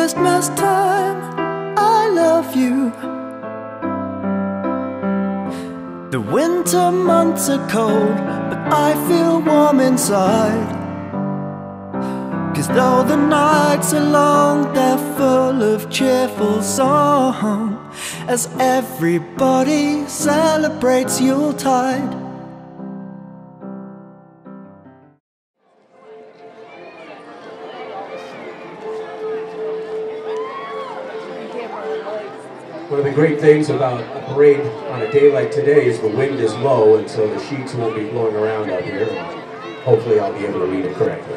Christmas time, I love you. The winter months are cold, but I feel warm inside. 'Cause though the nights are long, they're full of cheerful song, as everybody celebrates Yuletide. One of the great things about a parade on a day like today is the wind is low, and so the sheets won't be blowing around out here. Hopefully I'll be able to read it correctly.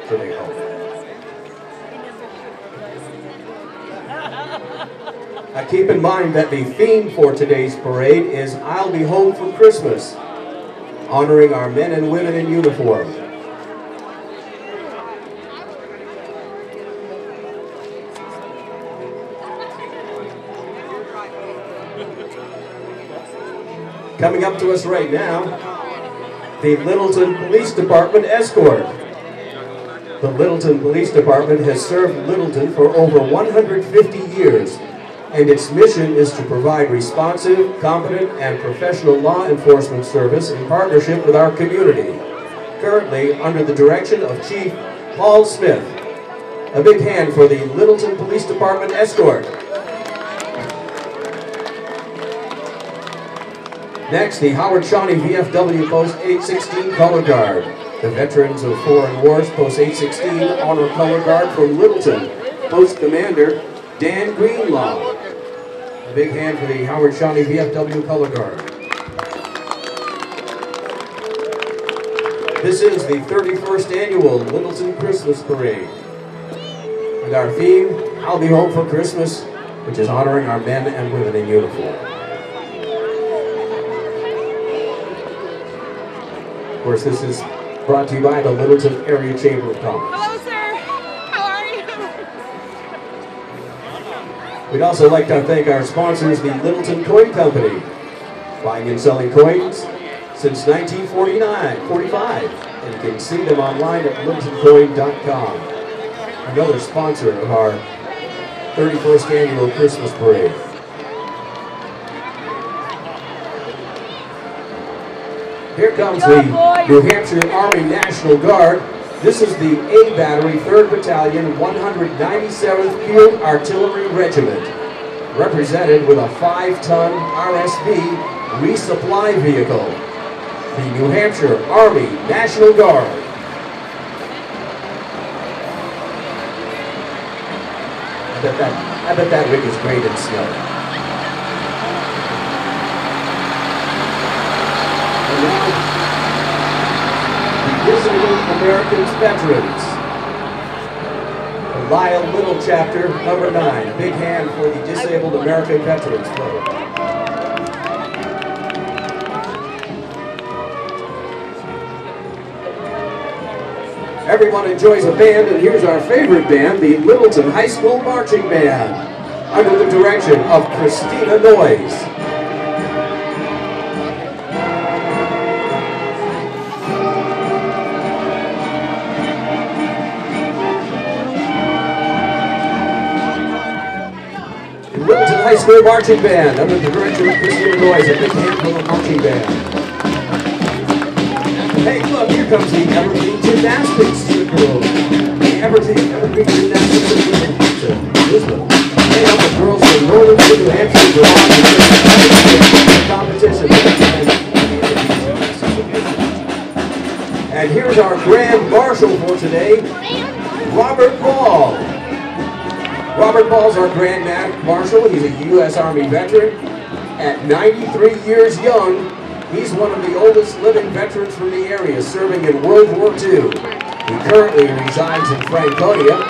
So they hope. Now keep in mind that the theme for today's parade is I'll Be Home for Christmas, honoring our men and women in uniform. Coming up to us right now, the Littleton Police Department escort. The Littleton Police Department has served Littleton for over 150 years, and its mission is to provide responsive, competent, and professional law enforcement service in partnership with our community. Currently under the direction of Chief Paul Smith. A big hand for the Littleton Police Department escort. Next, the Howard Shawnee VFW Post 816 Color Guard. The Veterans of Foreign Wars Post 816 Honor Color Guard from Littleton. Post Commander Dan Greenlaw. A big hand for the Howard Shawnee VFW Color Guard. This is the 31st Annual Littleton Christmas Parade. And our theme, I'll Be Home for Christmas, which is honoring our men and women in uniform. Of course, this is brought to you by the Littleton Area Chamber of Commerce. Hello, sir. How are you? We'd also like to thank our sponsors, the Littleton Coin Company, buying and selling coins since 1945, and you can see them online at littletoncoin.com. Another sponsor of our 31st Annual Christmas Parade. Here comes the New Hampshire Army National Guard. This is the A Battery, 3rd Battalion, 197th Field Artillery Regiment, represented with a 5-ton RSV resupply vehicle. The New Hampshire Army National Guard. I bet that rig is great in snow. Disabled Americans Veterans. The Lyle Little Chapter, number 9. A big hand for the Disabled American Veterans Club. Everyone enjoys a band, and here's our favorite band, the Littleton High School Marching Band, under the direction of Christina Noyes. High School Marching Band, under the direction of Christina Noyes, a big hand for the marching band. Hey, look, here comes the Evergreen Gymnastics Group. The Evergreen Gymnastics Group. Hey, up the girls from Northern New Hampshire belong to the competition. And here's our Grand Marshal for today, Robert Ball. Robert Ball's our Grand Marshal. He's a U.S. Army veteran. At 93 years young, he's one of the oldest living veterans from the area, serving in World War II. He currently resides in Franconia,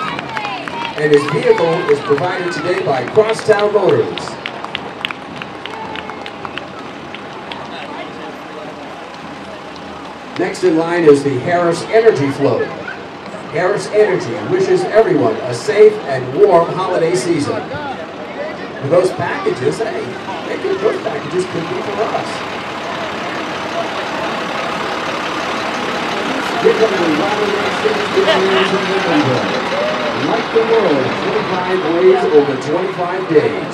and his vehicle is provided today by Crosstown Motors. Next in line is the Harris Energy Float. Harris Energy wishes everyone a safe and warm holiday season. And those packages, hey, maybe those packages could be for us. Here comes the Like the world, 25 ways over 25 days.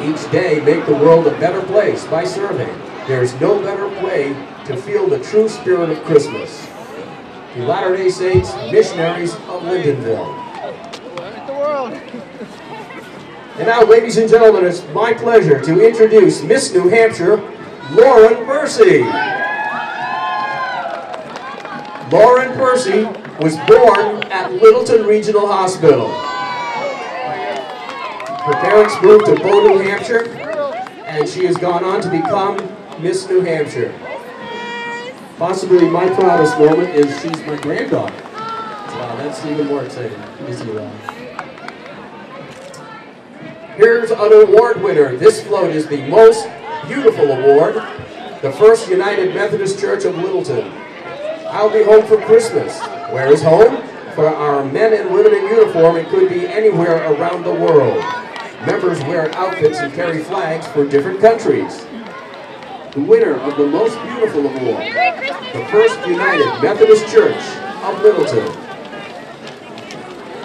Each day, make the world a better place by serving. There's no better way to feel the true spirit of Christmas. The Latter-day Saints Missionaries of Lyndonville. And now, ladies and gentlemen, it's my pleasure to introduce Miss New Hampshire, Lauren Percy. Lauren Percy was born at Littleton Regional Hospital. Her parents moved to Bow, New Hampshire, and she has gone on to become Miss New Hampshire. Possibly my proudest moment is she's my granddaughter. Wow, that's even more exciting. Good to see you all. Here's an award winner. This float is the Most Beautiful Award, the First United Methodist Church of Littleton. I'll be home for Christmas. Where is home? For our men and women in uniform, it could be anywhere around the world. Members wear outfits and carry flags for different countries. The winner of the Most Beautiful Award, the First United Methodist Church of Littleton.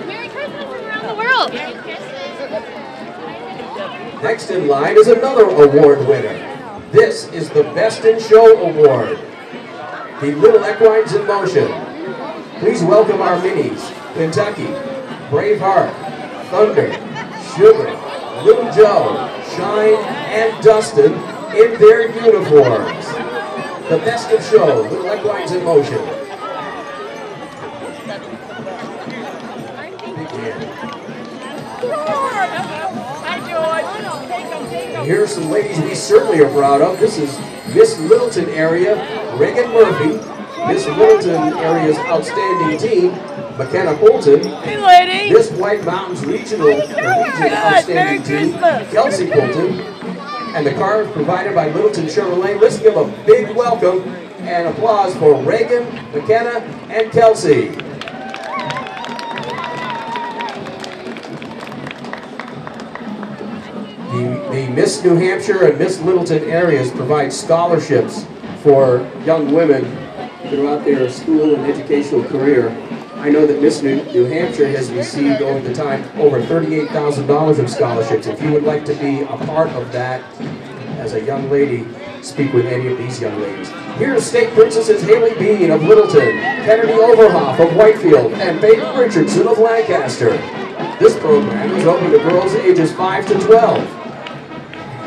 Merry Christmas around the world. Next in line is another award winner. This is the Best in Show Award. The Little Equines in Motion. Please welcome our minis, Kentucky, Braveheart, Thunder, Sugar, Little Joe, Shine, and Dustin in their uniforms. The Best of Show, Little Equines in Motion. And here's some ladies we certainly are proud of. This is Miss Littleton area, Reagan Murphy. Miss Littleton area's outstanding team, McKenna Bolton. Hey, lady. Miss White Mountains regional outstanding team, Kelsey Bolton. And the car is provided by Littleton Chevrolet. Let's give a big welcome and applause for Reagan, McKenna, and Kelsey. The Miss New Hampshire and Miss Littleton areas provide scholarships for young women throughout their school and educational career. I know that Miss New Hampshire has received over the time over $38,000 of scholarships. If you would like to be a part of that as a young lady, speak with any of these young ladies. Here's State Princesses Haley Bean of Littleton, Kennedy Overhoff of Whitefield, and Peyton Richardson of Lancaster. This program is open to girls ages 5 to 12.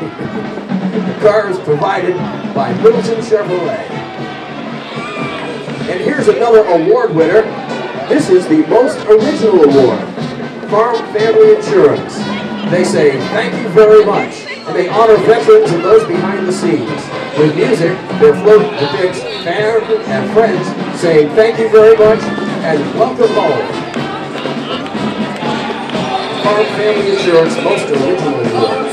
The car is provided by Littleton Chevrolet. And here's another award winner. This is the Most Original Award, Farm Family Insurance. They say thank you very much, and they honor veterans and those behind the scenes. With music, their float depicts family and friends saying thank you very much and welcome home. Farm Family Insurance Most Original Award.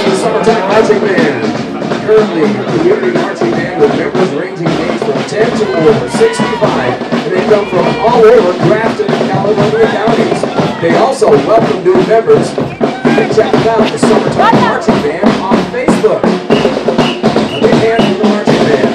The Summertime Marching Band. Currently a community marching band with members ranging in age from 10 to over 65, and they come from all over Grafton and Caledonia counties. They also welcome new members. You can check out the Summertime Marching Band on Facebook. A big hand for the marching band.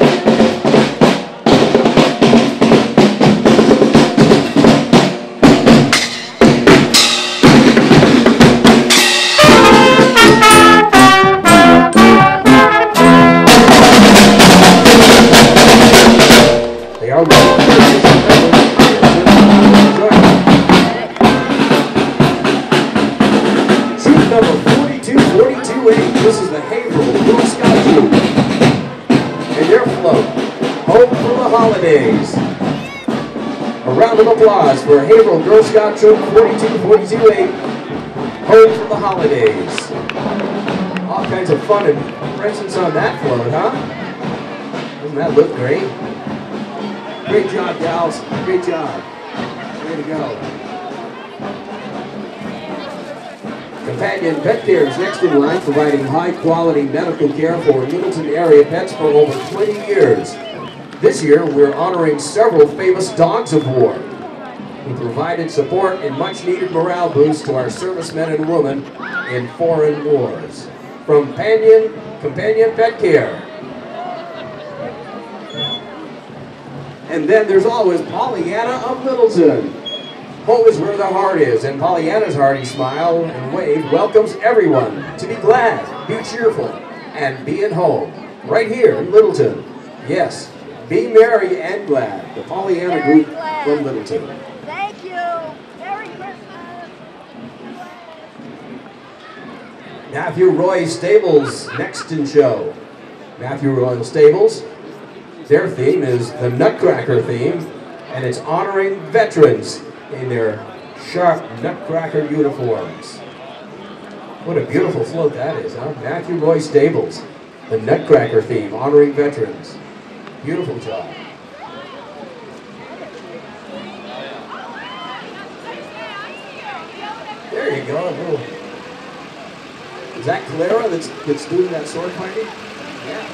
Troop number 42428. This is the Haverhill Girl Scout Troop. And their float, Home for the Holidays. A round of applause for Haverhill Girl Scout Troop 42428. Home for the Holidays. All kinds of fun and presents on that float, huh? Doesn't that look great? Great job, gals. Great job. Way to go. Companion Pet Care is next in line, providing high-quality medical care for Littleton area pets for over 20 years. This year, we're honoring several famous dogs of war who provided support and much-needed morale boost to our servicemen and women in foreign wars. From Companion Pet Care. And then there's always Pollyanna of Littleton. Home is where the heart is, and Pollyanna's hearty smile and wave welcomes everyone to be glad, be cheerful, and be at home. Right here in Littleton. Yes, be merry and glad. The Pollyanna Very group glad. from Littleton. Thank you. Merry Christmas. Matthew Roy Stables next in show. Matthew Roy Stables, their theme is the Nutcracker theme, and it's honoring veterans in their sharp Nutcracker uniforms. What a beautiful float that is, huh? Matthew Roy Stables, the Nutcracker theme, honoring veterans. Beautiful job. There you go. Is that Clara that's doing that sword fighting? Yeah.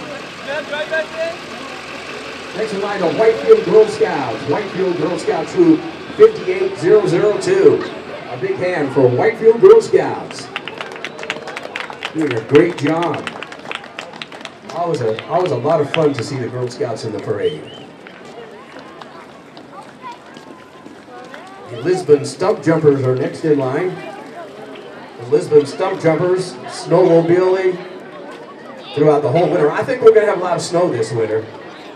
Next in line, the Whitefield Girl Scouts. Whitefield Girl Scout Troop 58002. A big hand for Whitefield Girl Scouts. Doing a great job. Always a lot of fun to see the Girl Scouts in the parade. The Lisbon Stump Jumpers are next in line. The Lisbon Stump Jumpers, snowmobiling throughout the whole winter. I think we're going to have a lot of snow this winter.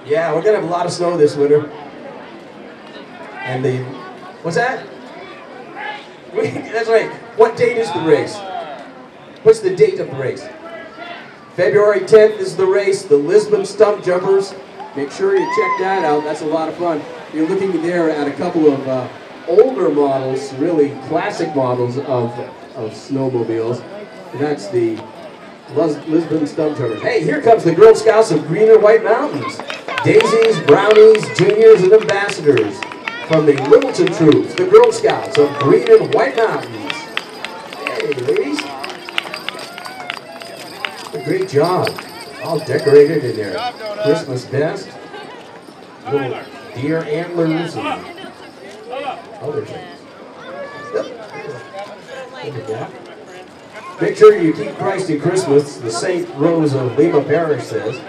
Yeah, we're going to have a lot of snow this winter. And what's that? That's right. What date is the race? What's the date of the race? February 10th is the race, the Lisbon Stump Jumpers. Make sure you check that out. That's a lot of fun. You're looking there at a couple of older models, really classic models of snowmobiles. And that's the Lisbon Stump Jumpers. Hey, here comes the Girl Scouts of Green and White Mountains. Daisies, Brownies, Juniors, and Ambassadors from the Littleton troops, the Girl Scouts of Green and White Mountains. Hey, ladies. A great job. All decorated in their Christmas best. Little deer antlers and other things. Yep. Make sure you keep Christ in Christmas, the St. Rose of Lima Parish says.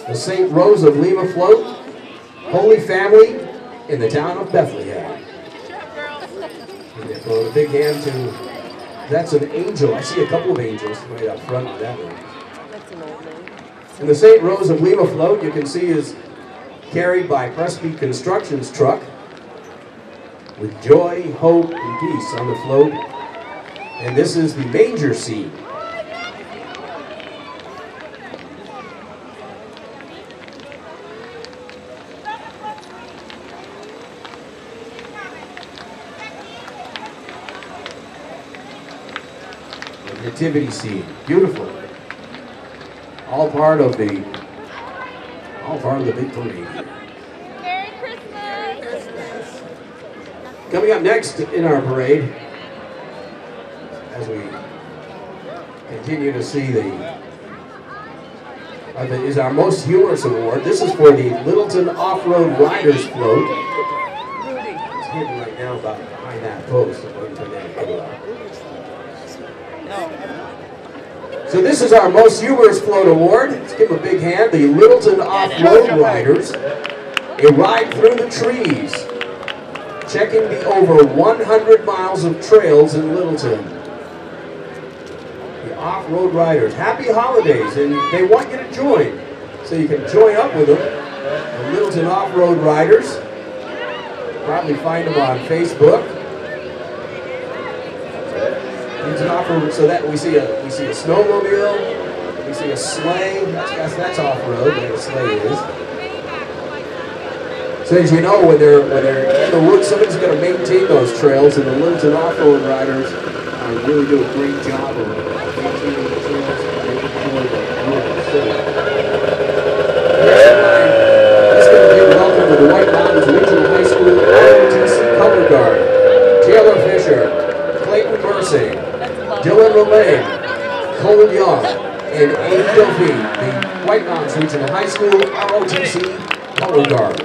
The St. Rose of Lima float, Holy Family in the town of Bethlehem. And they throw a big hand to, that's an angel. I see a couple of angels right up front of that one. And the St. Rose of Lima float, you can see, is carried by Presby Construction's truck with joy, hope, and peace on the float. And this is the manger scene. The nativity scene, beautiful. All part of the big parade. Merry Christmas! Coming up next in our parade, as we continue to see is our most humorous award. This is for the Littleton Off-Road Riders Float. It's hidden right now behind that post. I'm waiting for them to come out. So this is our most humorous float award. Let's give them a big hand. The Littleton Off-Road Riders. A ride through the trees, checking the over 100 miles of trails in Littleton. The Off-Road Riders. Happy holidays, and they want you to join. So you can join up with them. The Littleton Off-Road Riders. Probably find them on Facebook. So that we see a snowmobile, we see a sleigh. That's off-road, where the sleigh is. So as you know, when they're in the woods, somebody's going to maintain those trails, and the Littleton Off-Road Riders really do a great job of maintaining the trails and making sure that we're safe. Let's give a big welcome to the White Mountains Regional High School ROTC Color Guard, Taylor Fisher, Clayton Mersing, Dylan Romaine, Colin Young, and Amy Delphine, the White Mountains Regional High School ROTC Color Guard.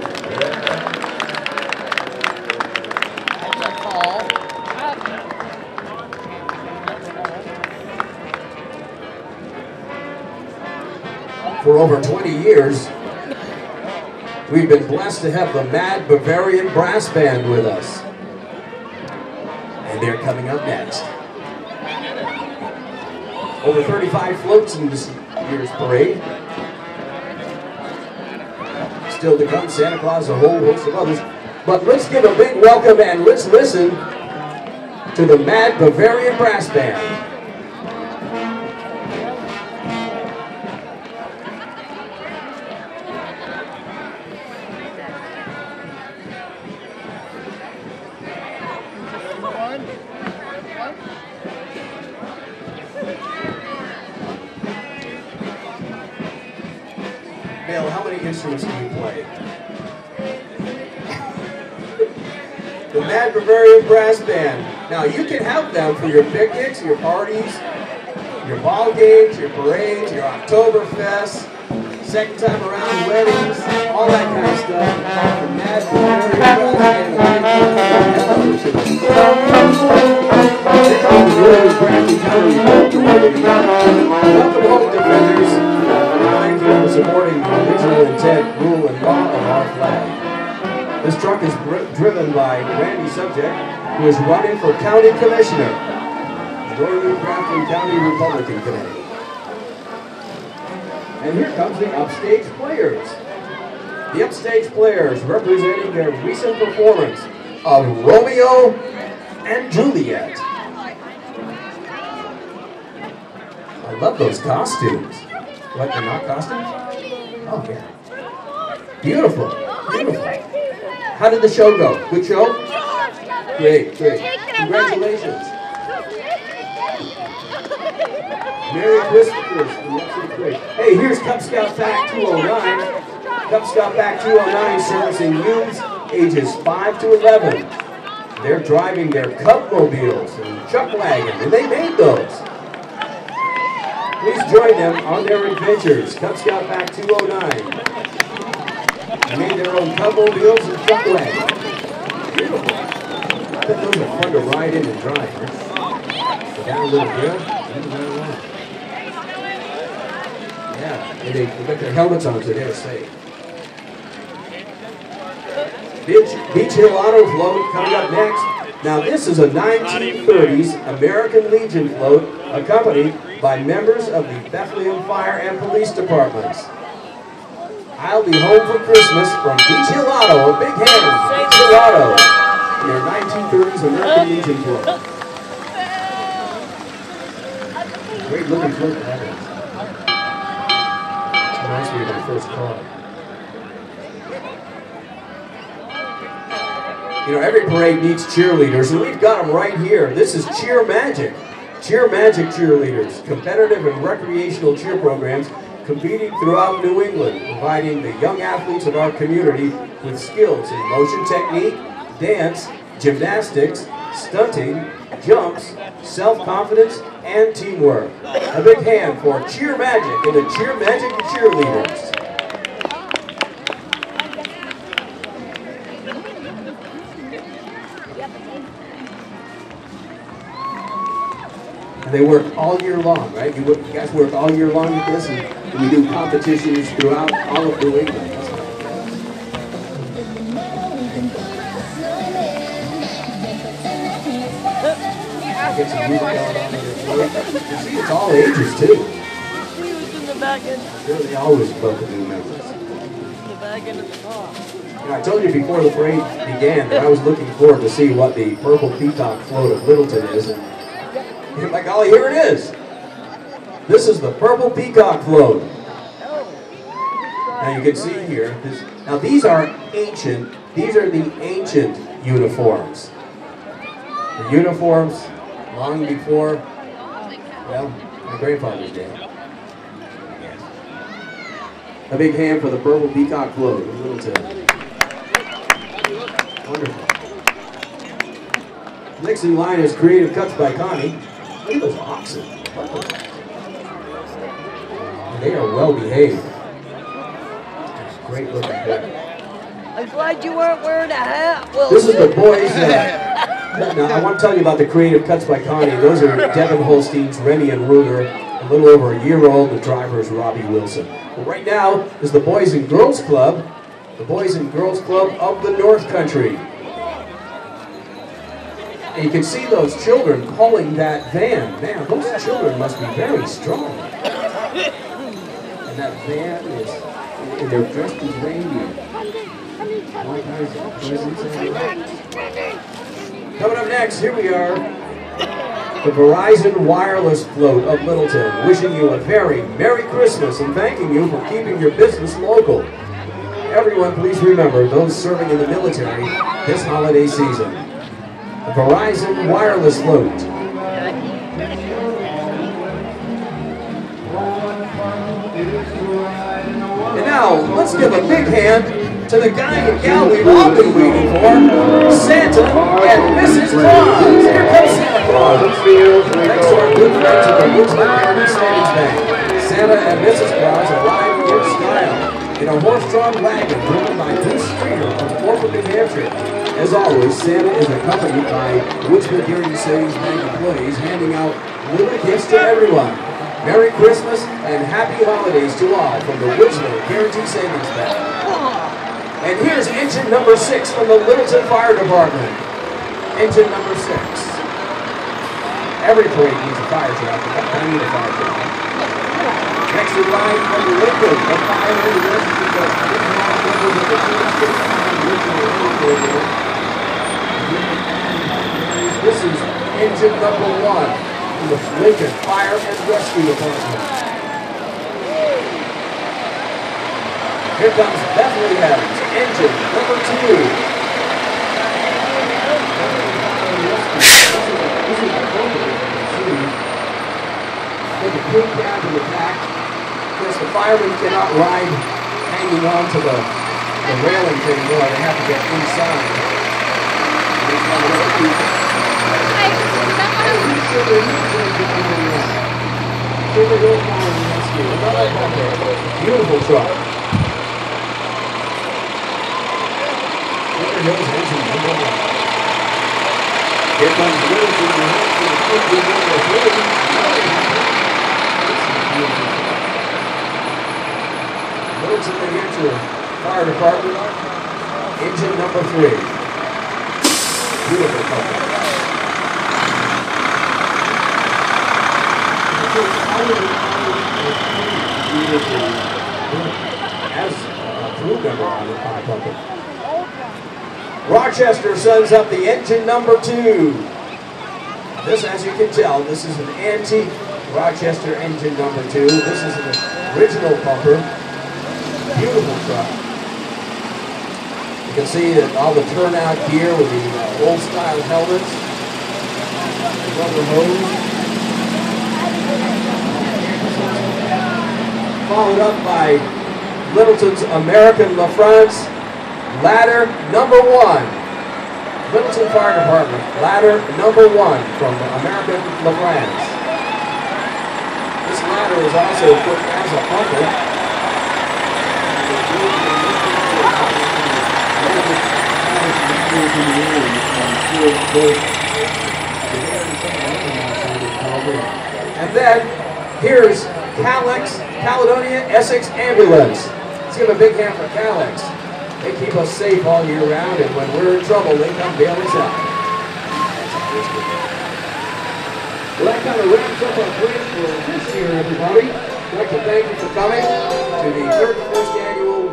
For over 20 years, we've been blessed to have the Mad Bavarian Brass Band with us. And they're coming up next. Over 35 floats in this year's parade. Still to come, Santa Claus, a whole host of others. But let's give a big welcome and let's listen to the Mad Bavarian Brass Band. Bill, how many instruments do you play? The Mad Bavarian Brass Band. Now you can have them for your picnics, your parties, your ball games, your parades, your Oktoberfest, second time around weddings, all that kind of stuff. The Mad Bavarian Brass Band. Here comes the Northern Grafton County. Welcome home, defenders. Supporting the original intent, rule, and law of our flag. This truck is driven by Randy Subject, who is running for County Commissioner, Northern Grafton County Republican Committee. And here comes the Upstage Players. The Upstage Players representing their recent performance of Romeo and Juliet. I love those costumes. What, they're not costumes? Oh, yeah. Beautiful. Beautiful. How did the show go? Good show? Great, great. Congratulations. Merry Christmas. Hey, here's Cub Scout Pack 209. Cub Scout Pack 209 servicing youths ages 5 to 11. They're driving their Cub mobiles and chuck wagons, and they made those. Please join them on their adventures. Cub Scout Pack 209. They made their own Cub mobiles and chuck wagons. Beautiful. I bet those are fun to ride in and drive, right? Go down a little hill. Yeah, and they got their helmets on so they're safe. Beach Hill Auto Float coming up next. Now this is a 1930s American Legion float accompanied by members of the Bethlehem Fire and Police Departments. I'll be home for Christmas from Beach Hill Auto. A big hand to Beach Hill Auto. Their 1930s American Legion float. Great looking float that is. Reminds me of my first car. You know, every parade needs cheerleaders, and we've got them right here. This is Cheer Magic. Cheer Magic cheerleaders, competitive and recreational cheer programs competing throughout New England, providing the young athletes of our community with skills in motion technique, dance, gymnastics, stunting, jumps, self-confidence, and teamwork. A big hand for Cheer Magic and the Cheer Magic cheerleaders. And they work all year long, right? You guys work all year long at this, and we do competitions throughout all of New England. Get some music going on there. You see, it's all ages too. He was in the back end. Sure, they always welcome new members. In the back end of the car. You know, I told you before the parade began that I was looking forward to see what the Purple Peacock float of Littleton is. And by golly, here it is. This is the Purple Peacock float. Now you can see here. Now these are ancient. These are the ancient uniforms. The uniforms long before, well, my grandfather's day. A big hand for the Purple Peacock float of Littleton. Wonderful. Next in line is Creative Cuts by Connie. Look at those oxen. They are well behaved. Great looking there. I'm glad you weren't wearing a hat, Wilson. This is the boys. Now, I want to tell you about the Creative Cuts by Connie. Those are Devin Holstein's, Rennie and Ruger. a little over a year old. The driver is Robbie Wilson. Well, right now is the Boys and Girls Club, the Boys and Girls Club of the North Country. And you can see those children pulling that van. Man, those children must be very strong. And that van is, and they're dressed as reindeer. All kinds of presents everywhere. Coming up next, here we are. The Verizon Wireless Float of Littleton, wishing you a very Merry Christmas and thanking you for keeping your business local. Everyone, please remember those serving in the military this holiday season. The Verizon Wireless Float. And now, let's give a big hand to the guy and gal we've all been waiting for, Santa and Mrs. Claus. Here comes Santa Claus. Thanks to our good friends at the Littleton County Savings Bank. Santa and Mrs. Claus arrived in style in a horse-drawn wagon driven by Bruce Streeter of Norfolk, New Hampshire. As always, Santa is accompanied by Woodsville Guaranty Savings Bank employees handing out little gifts to everyone. Merry Christmas and Happy Holidays to all from the Woodsville Guaranty Savings Bank. And here's engine number 6 from the Littleton Fire Department. Engine number 6. Every parade needs a fire truck. I need a fire truck. Next in line from Littleton, the fire This is engine number 1 from the Lincoln Fire and Rescue Department. Here comes Bethlehem, engine number 2. Take a peek down to the back. Of course, the firemen cannot ride hanging on to the railing anymore. They have to get inside. Beautiful truck. Here comes Littleton, New Hampshire Fire Department, engine number 3. Beautiful car. Has a crew member on the fire pumpkin. Rochester sends up the engine number 2. This, as you can tell, this is an antique Rochester engine number 2. This is an original pumper. Beautiful truck. You can see that all the turnout gear with the old style helmets. Rubber hose. Followed up by Littleton's American La France ladder number 1. Littleton Fire Department, ladder number 1 from American La France. This ladder is also equipped as a pumper. And then, here's Caledonia Essex Ambulance. Let's give a big hand for Calex. They keep us safe all year round, and when we're in trouble, they come bail us out. Well, that kind of wraps up our break for this year, everybody. I'd like to thank you for coming to the 31st Annual